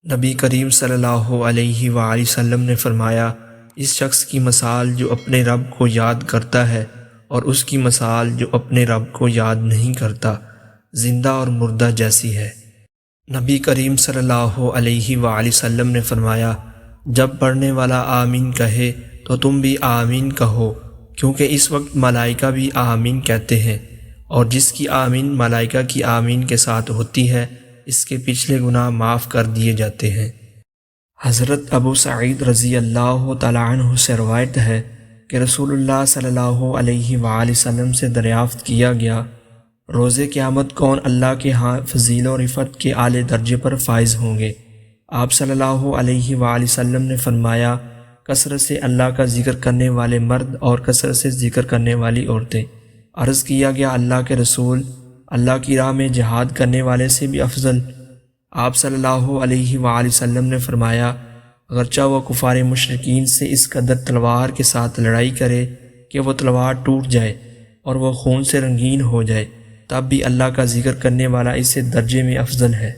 نبی کریم صلی اللہ علیہ وآلہ وسلم نے فرمایا، اس شخص کی مثال جو اپنے رب کو یاد کرتا ہے اور اس کی مثال جو اپنے رب کو یاد نہیں کرتا زندہ اور مردہ جیسی ہے۔ نبی کریم صلی اللہ علیہ وآلہ وسلم نے فرمایا، جب پڑھنے والا آمین کہے تو تم بھی آمین کہو، کیونکہ اس وقت ملائکہ بھی آمین کہتے ہیں، اور جس کی آمین ملائکہ کی آمین کے ساتھ ہوتی ہے اس کے پچھلے گناہ معاف کر دیے جاتے ہیں۔ حضرت ابو سعید رضی اللہ تعالیٰ عنہ سے روایت ہے کہ رسول اللہ صلی اللہ علیہ وآلہ وسلم سے دریافت کیا گیا، روز قیامت کون اللہ کے ہاں فضیل و رفعت کے اعلی درجے پر فائز ہوں گے؟ آپ صلی اللہ علیہ وآلہ وسلم نے فرمایا، کثرت سے اللہ کا ذکر کرنے والے مرد اور کثرت سے ذکر کرنے والی عورتیں۔ عرض کیا گیا، اللہ کے رسول، اللہ کی راہ میں جہاد کرنے والے سے بھی افضل؟ آپ صلی اللہ علیہ وآلہ وسلم نے فرمایا، اگرچہ وہ کفار مشرکین سے اس قدر تلوار کے ساتھ لڑائی کرے کہ وہ تلوار ٹوٹ جائے اور وہ خون سے رنگین ہو جائے، تب بھی اللہ کا ذکر کرنے والا اس سے درجے میں افضل ہے۔